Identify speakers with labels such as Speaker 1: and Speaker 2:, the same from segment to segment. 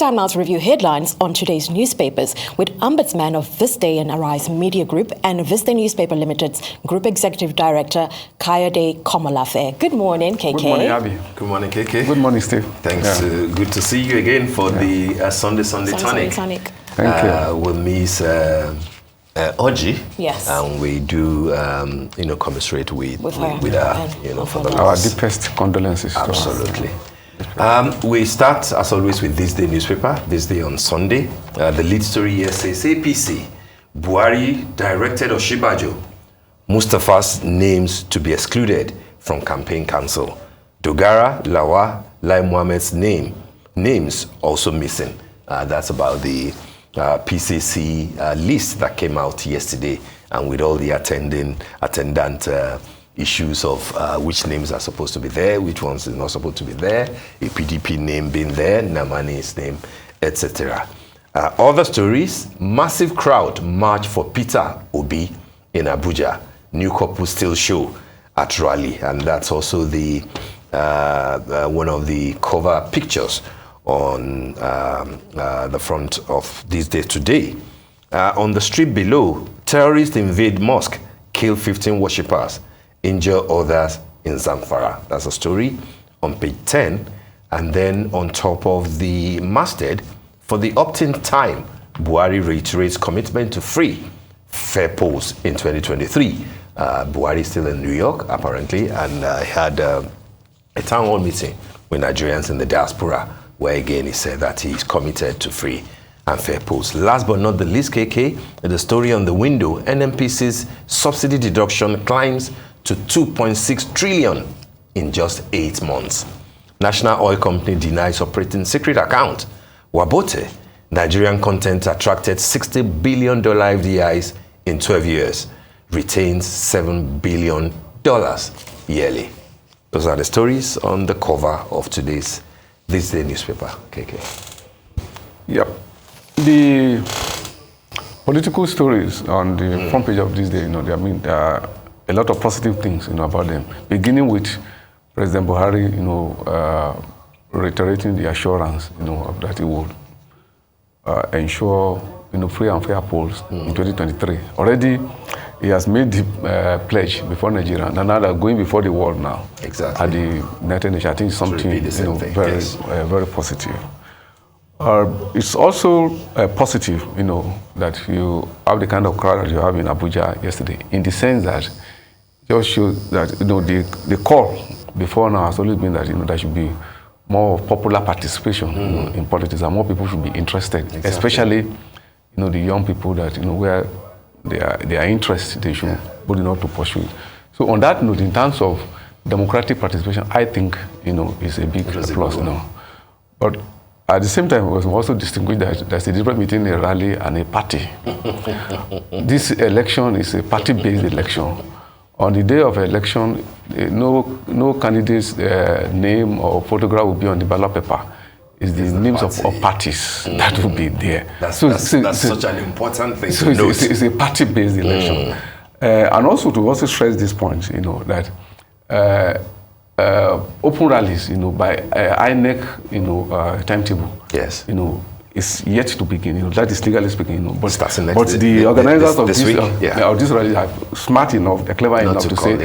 Speaker 1: time now to review headlines on today's newspapers with Ombudsman of This Day and Arise Media Group and This Day Newspaper Limited's Group Executive Director, Kayode Komolafe. Good morning, KK.
Speaker 2: Good morning, Abby.
Speaker 3: Good morning, KK.
Speaker 2: Good morning, Steve.
Speaker 3: Thanks. Good to see you again for the Sunday Tonic.
Speaker 2: Thank you.
Speaker 3: With Miss Oji.
Speaker 1: Yes.
Speaker 3: And we do, commiserate with her, for the
Speaker 2: Our
Speaker 3: loss.
Speaker 2: deepest condolences.
Speaker 3: Absolutely. We start, as always, with This Day newspaper, This Day on Sunday. The lead story here says APC, Buhari directed Osinbajo, Mustapha's names to be excluded from campaign council. Dogara, Lawa, Lai Mohammed's names also missing. That's about the PCC list that came out yesterday, and with all the attendant issues of which names are supposed to be there, which ones are not supposed to be there, a PDP name being there, Namani's name, etc. Other stories, massive crowd march for Peter Obi in Abuja. New couple still show at rally, and that's also the one of the cover pictures on the front of This Day today. On the street below, terrorists invade mosque, kill 15 worshippers, injure others in Zamfara. That's a story on page 10. And then on top of the masthead, for the opt-in time, Buhari reiterates commitment to free, fair polls in 2023. Buhari is still in New York, apparently, and had a town hall meeting with Nigerians in the diaspora, where again he said that he's committed to free and fair polls. Last but not the least, KK, the story on the window, NNPC's subsidy deduction climbs to 2.6 trillion in just 8 months. National Oil Company denies operating secret account. Wabote, Nigerian content attracted $60 billion FDIs in 12 years, retains $7 billion yearly. Those are the stories on the cover of today's This Day newspaper, KK.
Speaker 2: Yep. The political stories on the front page of This Day, there are a lot of positive things, about them. Beginning with President Buhari, reiterating the assurance, that he would ensure, free and fair polls in 2023. Already, he has made the pledge before Nigeria, and now they're going before the world now.
Speaker 3: Exactly.
Speaker 2: At the United Nations, I think something, very positive. It's also positive, that you have the kind of crowd that you have in Abuja yesterday, in the sense that just shows that, the call before now has always been that, there should be more popular participation in politics, and more people should be interested, especially, the young people that, where their interest, they should put enough to pursue. So on that note, in terms of democratic participation, I think, is a big plus, But at the same time, we must also distinguish that there's a difference between a rally and a party. This election is a party-based election. On the day of election, no candidate's name or photograph will be on the ballot paper. It's the names of parties that will be there.
Speaker 3: That's such an important thing to note.
Speaker 2: It's a party-based election. And also to also stress this point, that open rallies, by INEC, timetable.
Speaker 3: Yes.
Speaker 2: Is yet to begin. That is legally speaking. But
Speaker 3: the
Speaker 2: organizers of
Speaker 3: this
Speaker 2: rally are smart enough, they're clever enough to say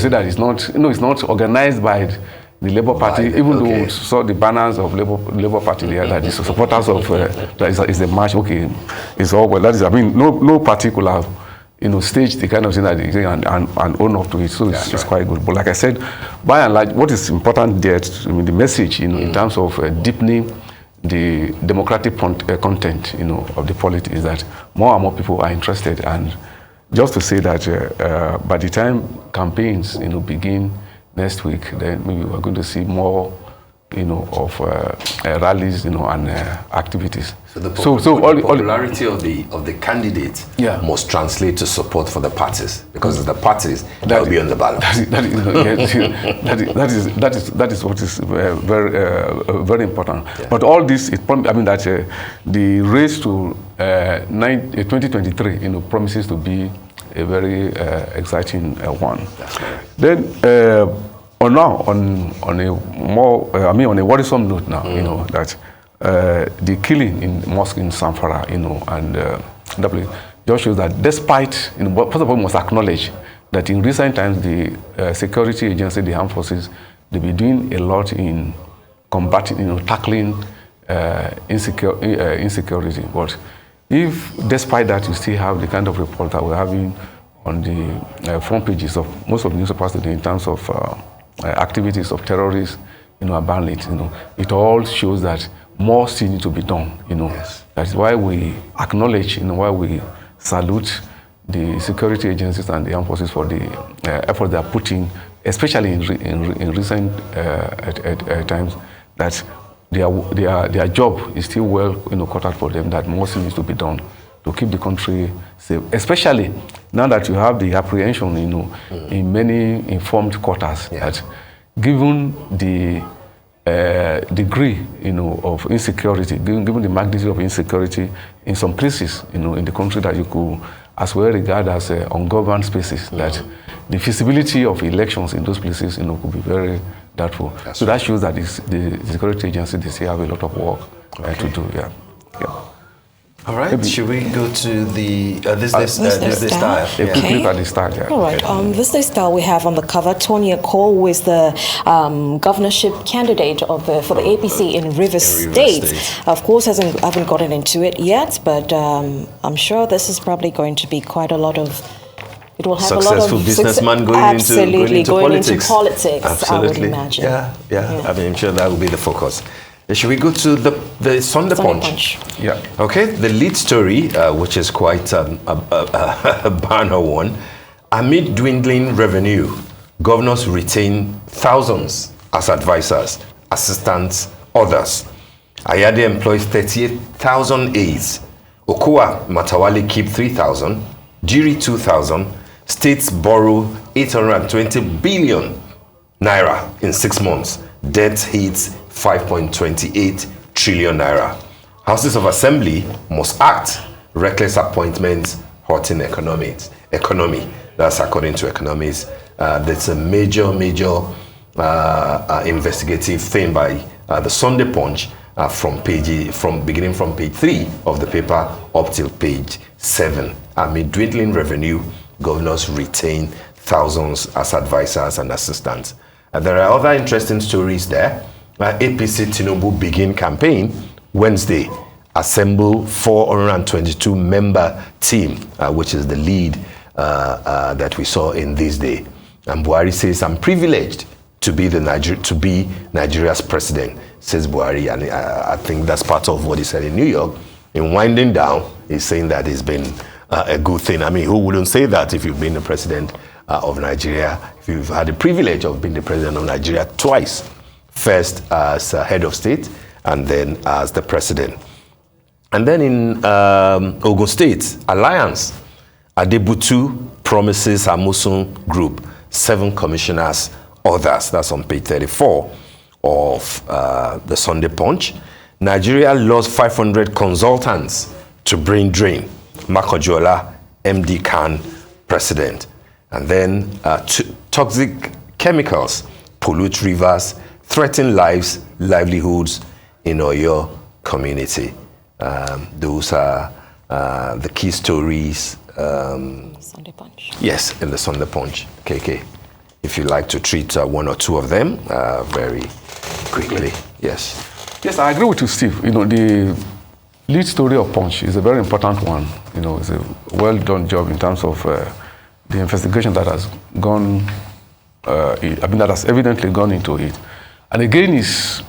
Speaker 2: that it's not organized by the Labour Party, even though we saw the banners of Labour Party there, that is supporters of that is a march. Okay, it's all well. That is, no particular. Stage the kind of thing that they say and own up to it. So it's quite good. But like I said, by and large, what is important there, the message, in terms of deepening the democratic content, of the polity is that more and more people are interested. And just to say that by the time campaigns, begin next week, then maybe we're going to see more, of rallies, and activities.
Speaker 3: So the popularity of the candidate must translate to support for the parties, because it's the parties that will be on the ballot. That is what is very important. Yeah. But all this, that the race to 2023, promises to be a very exciting one. That's right.
Speaker 2: Then. On a more, on a worrisome note now, that the killing in mosque in Zamfara, and that just shows that despite, first of all, we must acknowledge that in recent times, the security agency, the armed forces, they've been doing a lot in combating, tackling insecurity. But if, despite that, you still have the kind of report that we're having on the front pages of most of the newspapers today in terms of activities of terrorists, about it, it all shows that more still needs to be done,
Speaker 3: Yes.
Speaker 2: That's why we acknowledge, why we salute the security agencies and the armed forces for the effort they are putting, especially in recent times, that their job is still well, cut out for them, that more still needs to be done to keep the country safe, especially now that you have the apprehension, in many informed quarters, that given the degree, of insecurity, given the magnitude of insecurity in some places, in the country, that you could as well regard as ungoverned spaces, that the feasibility of elections in those places, could be very doubtful. So that shows that the security agency, they still have a lot of work to do. Yeah.
Speaker 3: All right. Maybe. Should we go to the this day style?
Speaker 2: A quick look at the style. Yeah.
Speaker 1: All right. This day style, we have on the cover Tony Ekol, who is the governorship candidate for the APC in Rivers State. Of course, haven't gotten into it yet, but I'm sure this is probably going to be quite a lot of. It will have
Speaker 3: successful
Speaker 1: a lot of
Speaker 3: businessman going into
Speaker 1: politics.
Speaker 3: Absolutely.
Speaker 1: I would imagine.
Speaker 3: Yeah. I mean, I'm sure that will be the focus. Should we go to the Sunday Punch?
Speaker 2: Yeah.
Speaker 3: Okay. The lead story, which is quite a banner one. Amid dwindling revenue, governors retain thousands as advisors, assistants, others. Ayade employs 38,000 aides. Okowa Matawale keep 3,000. Jiri 2,000. States borrow 820 billion naira in 6 months. Debt hits 5.28 trillion naira. Houses of Assembly must act. Reckless appointments hurting economy. That's according to economists. That's a major investigative thing by the Sunday Punch beginning from page 3 of the paper up till page 7. Amid dwindling revenue, governors retain thousands as advisors and assistants. There are other interesting stories there. APC Tinubu begin campaign Wednesday. Assemble 422 member team, which is the lead that we saw in this day. And Buhari says, "I'm privileged to be Nigeria's president," says Buhari, and I think that's part of what he said in New York. In winding down, he's saying that it's been a good thing. I mean, who wouldn't say that if you've been the president of Nigeria, if you've had the privilege of being the president of Nigeria twice, first as head of state and then as the president. And then in Ogun State, Alliance, Adebutu promises Amusun Group 7 commissioners, others. That's on page 34 of the Sunday Punch. Nigeria lost 500 consultants to brain drain. Makojola, MD Khan, president. And then toxic chemicals pollute rivers, threaten livelihoods in Oyo community. Those are the key stories.
Speaker 1: Sunday Punch.
Speaker 3: Yes, in the Sunday Punch. KK, if you like to treat one or two of them very quickly. Yes.
Speaker 2: Yes, I agree with you, Steve. The lead story of Punch is a very important one. It's a well-done job in terms of the investigation that has gone, that has evidently gone into it. And again, it's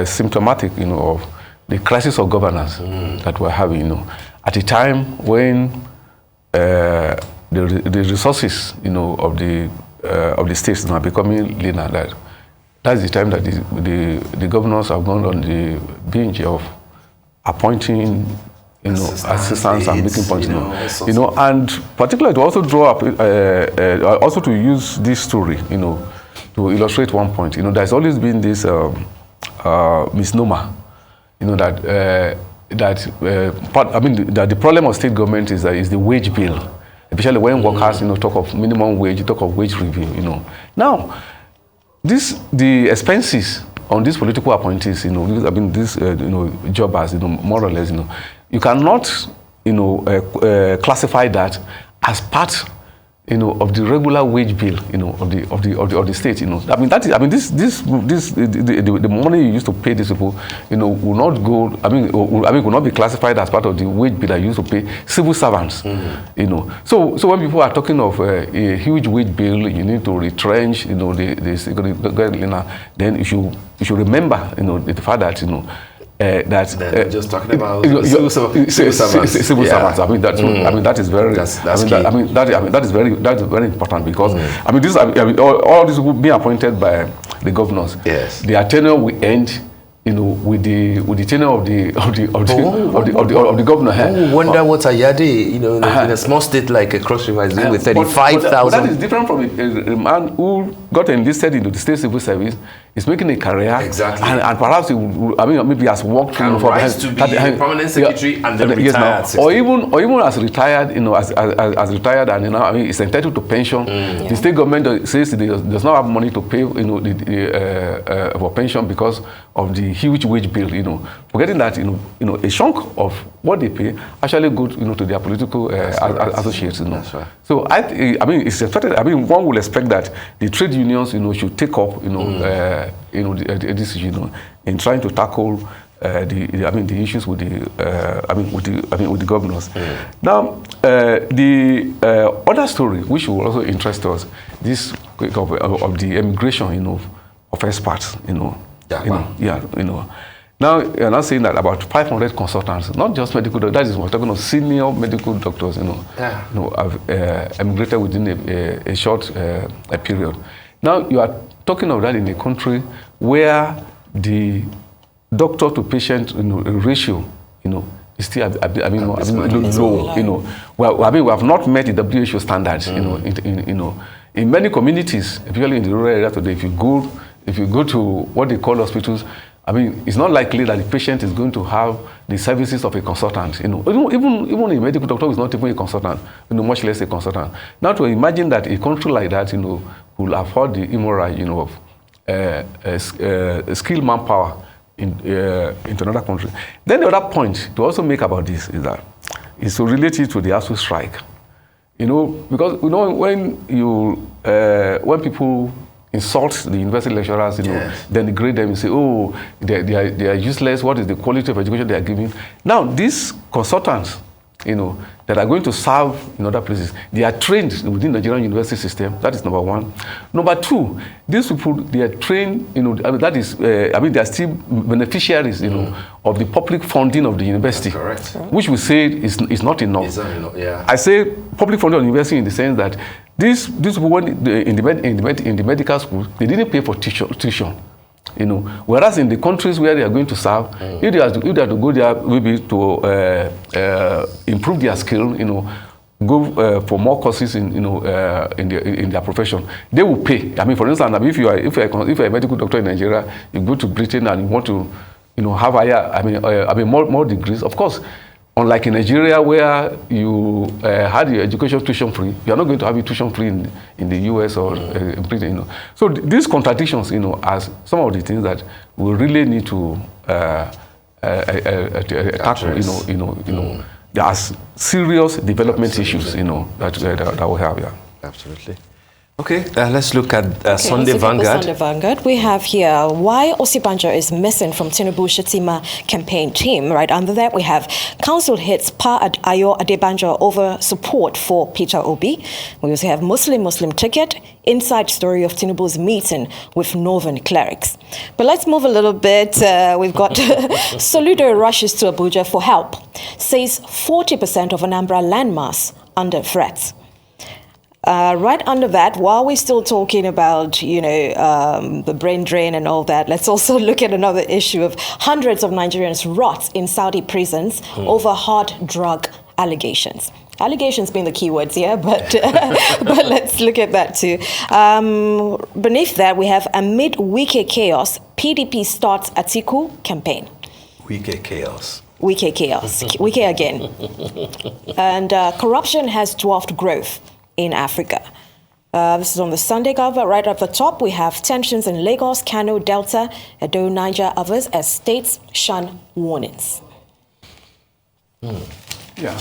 Speaker 2: symptomatic, of the crisis of governance that we're having, at a time when the resources, of the states are becoming leaner. That's the time that the governors have gone on the binge of appointing, assistants and making points, and particularly to also draw up, also to use this story, to illustrate one point. There's always been this misnomer, that the problem of state government is the wage bill, especially when workers, talk of minimum wage, talk of wage review, Now, the expenses on these political appointees, these jobbers, more or less, you cannot, classify that as part, of the regular wage bill, of the state, the money you used to pay these people, will not go, will not be classified as part of the wage bill that you used to pay civil servants, So when people are talking of a huge wage bill, you need to retrench, then you should remember, the fact that,
Speaker 3: just talking about civil servants.
Speaker 2: I mean that is very. That is very important because all these will be appointed by the governors.
Speaker 3: Yes.
Speaker 2: Their tenure will end. With the tenure of the governor.
Speaker 3: Wonder what Ayade, in a small state like a Cross River is doing with 35,000.
Speaker 2: That is different from a man who got enlisted into the state civil service. Is making a career,
Speaker 3: exactly,
Speaker 2: and perhaps he would, maybe has worked
Speaker 3: for rise to be a permanent secretary and then retired,
Speaker 2: or even as retired, as retired, and is entitled to pension. The state government says it does not have money to pay, for pension because of the huge wage bill. Forgetting that, a chunk of what they pay actually goes, to their political associates.
Speaker 3: That's right.
Speaker 2: So it's expected. One will expect that the trade unions, should take up, this issue, in trying to tackle the issues with the governors. Now, the other story which will also interest us, this of the emigration, of experts, Now, you're not saying that about 500 consultants, not just medical doctors, that is, we're talking of senior medical doctors, have emigrated within a short period. Now, you are talking of that in a country where the doctor to patient ratio, is still low. Well, we have not met the WHO standards. In many communities, especially in the rural area today, if you go to what they call hospitals, it's not likely that the patient is going to have the services of a consultant. Even a medical doctor is not even a consultant, much less a consultant. Now, to imagine that a country like that, will afford the hemorrhage, of skilled manpower into another country. Then the other point to also make about this is to relate it to the ASU strike. Because when people insult the university lecturers, then degrade them and say, oh, they are useless. What is the quality of education they are giving? Now, these consultants, that are going to serve in other places, they are trained within the Nigerian university system. That is number one. Number two, these people, they are trained, that is, they are still beneficiaries, of the public funding of the university.
Speaker 3: That's correct.
Speaker 2: Which we say is not enough.
Speaker 3: It's not enough, yeah.
Speaker 2: I say public funding of the university in the sense that these people, when in the medical school, they didn't pay for tuition. Whereas in the countries where they are going to serve, if they have to go there maybe to improve their skill, go for more courses in their profession, they will pay. For instance, if you are a medical doctor in Nigeria, you go to Britain and you want to have higher, more degrees. Of course, unlike in Nigeria where you had your education tuition free, you are not going to have it tuition free in the US or in Britain. So these contradictions, are some of the things that we really need to tackle. There are serious development issues, that we have. Yeah.
Speaker 3: Absolutely. Okay, let's look at Sunday Vanguard.
Speaker 1: Sunday Vanguard. We have here why Osinbajo is missing from Tinubu Shetima campaign team. Right under that, we have council hits Pa Ayo Adebanjo over support for Peter Obi. We also have Muslim ticket, inside story of Tinubu's meeting with northern clerics. But let's move a little bit. We've got Soludo rushes to Abuja for help. Says 40% of Anambra landmass under threat. Right under that, while we're still talking about, the brain drain and all that, let's also look at another issue of hundreds of Nigerians rot in Saudi prisons over hard drug allegations. Allegations being the keywords here, but let's look at that too. Beneath that, we have amid Wike chaos, PDP starts Atiku campaign.
Speaker 3: Wike chaos.
Speaker 1: Wike again. And corruption has dwarfed growth in Africa. This is on the Sunday cover. Right at the top, we have tensions in Lagos, Kano, Delta, Edo, Niger, others as states shun warnings.
Speaker 2: Yeah.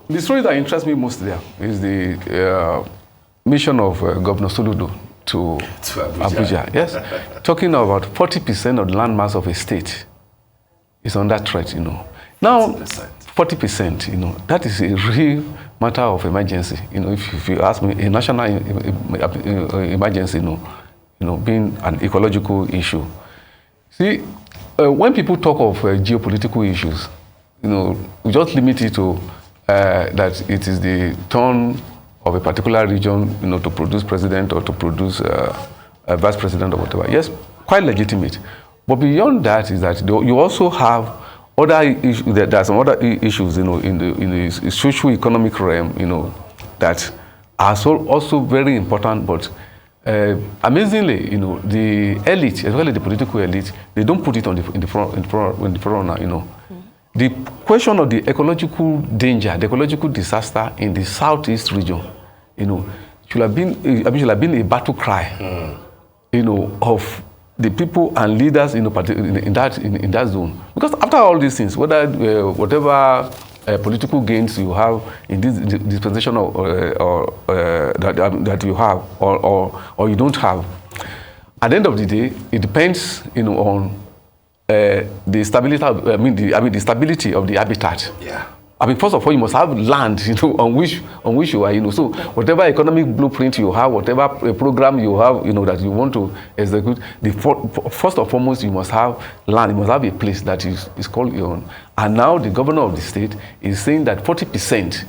Speaker 2: The story that interests me most there is the mission of Governor Soludo to Abuja. Yes, talking about 40% of the landmass of a state is under threat. Now 40%. That is a real matter of emergency. If you ask me, a national emergency. Being an ecological issue. See, when people talk of geopolitical issues, we just limit it to that it is the turn of a particular region, to produce president or to produce a vice president or whatever. Yes, quite legitimate. But beyond that is that you also have other issues. There are some other issues, in the socio-economic realm, that are also very important. But amazingly, the elite, as well as the political elite, they don't put it in the front now. The question of the ecological danger, the ecological disaster in the southeast region, should have been a battle cry, of the people and leaders in that zone. Because after all these things, whatever political gains you have in this dispensation that you have or you don't have, at the end of the day, it depends, on the stability. The stability of the habitat. Yeah. First of all, you must have land, on which you are, So whatever economic blueprint you have, whatever program you have, that you want to execute, first and foremost, you must have land. You must have a place that is called your own. And now the governor of the state is saying that 40%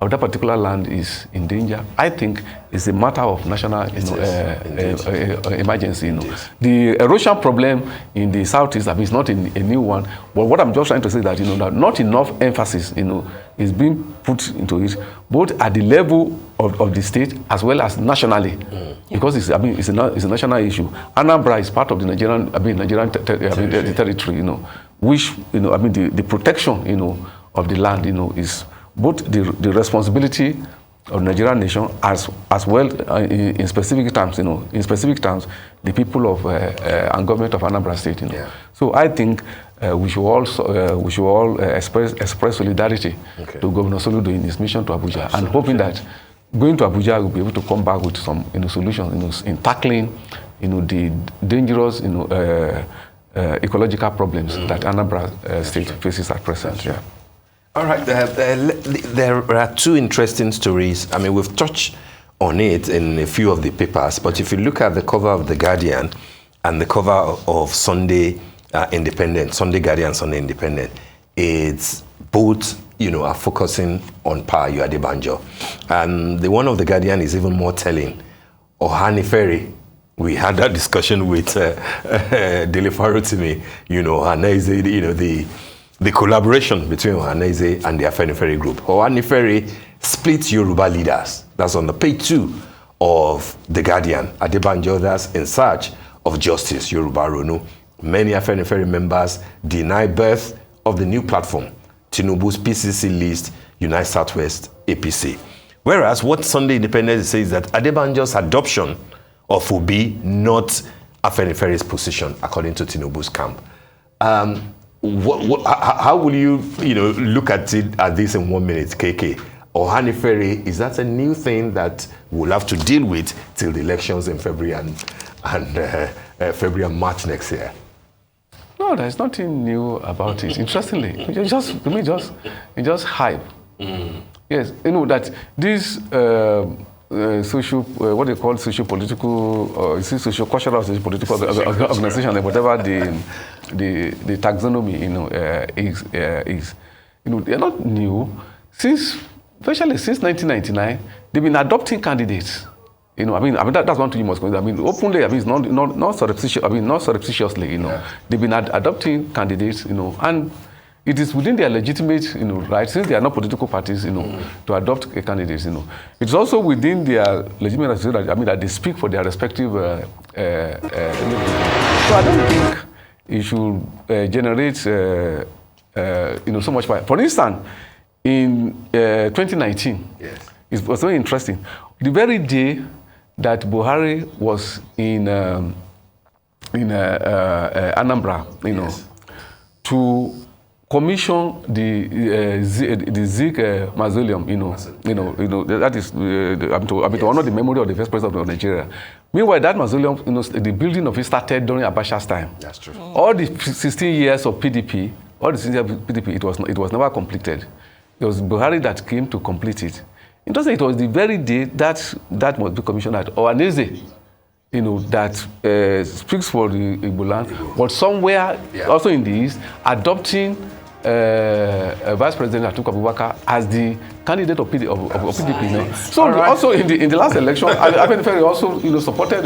Speaker 2: of that particular land is in danger. I think it's a matter of national emergency. The erosion problem in the southeast is not a new one. But what I'm just trying to say is that that not enough emphasis is being put into it, both at the level of the state as well as nationally, because it's a national issue. Anambra is part of the Nigerian territory. Which the protection of the land is both the responsibility of the Nigerian nation as well in specific terms, in specific terms, the people of and government of Anambra State, Yeah. So I think we should all express solidarity to Governor Soludo in his mission to Abuja. Absolutely. And hoping that going to Abuja will be able to come back with some solutions, in tackling the dangerous ecological problems that Anambra State faces at present. Yeah.
Speaker 3: All right, there are two interesting stories. We've touched on it in a few of the papers, but if you look at the cover of The Guardian and the cover of Sunday Independent, Sunday Guardian, Sunday Independent, it's both, are focusing on Pa Adebanjo. And the one of The Guardian is even more telling. Afenifere, we had that discussion with Dele Farotimi, Haneze, the collaboration between Haneze and the Afenifere group. Afenifere split Yoruba leaders. That's on the page 2 of The Guardian. Adebanjo, that's in search of justice, Yoruba Ronu. Many Afenifere members deny birth of the new platform, Tinubu's PCC list, Unite Southwest APC. Whereas what Sunday Independent says that Adebanjo's adoption of Obi, not Afenifere's position, according to Tinubu's camp. How will you look at this in 1 minute, KK? Afenifere, is that a new thing that we'll have to deal with till the elections in February and March next year?
Speaker 2: No, there's nothing new about it. Interestingly, it's just hype. Yes, that this social, what they call socio-political, socio-cultural, socio-political organization, whatever the taxonomy, is. They're not new. Especially since 1999, they've been adopting candidates. That's one thing you must consider. Openly, it's not surreptitiously, They've been adopting candidates, and it is within their legitimate, right, since they are not political parties, to adopt candidates, It's also within their legitimate, that they speak for their respective. So I don't think it should generate, so much fire. For instance, in 2019, yes, it was very interesting. The very day that Buhari was in Anambra, to commission the Zik mausoleum, that is to honor the memory of the first president of Nigeria. Meanwhile, that mausoleum, the building of it started during Abacha's time.
Speaker 3: That's true.
Speaker 2: All the 16 years of PDP, it was never completed. It was Buhari that came to complete it. Interesting, it was the very day that must be commissioned at Ohaneze, that speaks for the Igbo land, but somewhere also in the east, adopting Vice President Atiku Abubakar as the candidate of PDP. So also in the last election, Afenifere also supported.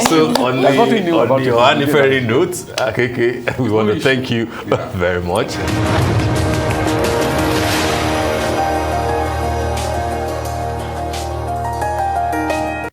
Speaker 3: So on the Afenifere note, we want to thank you very much.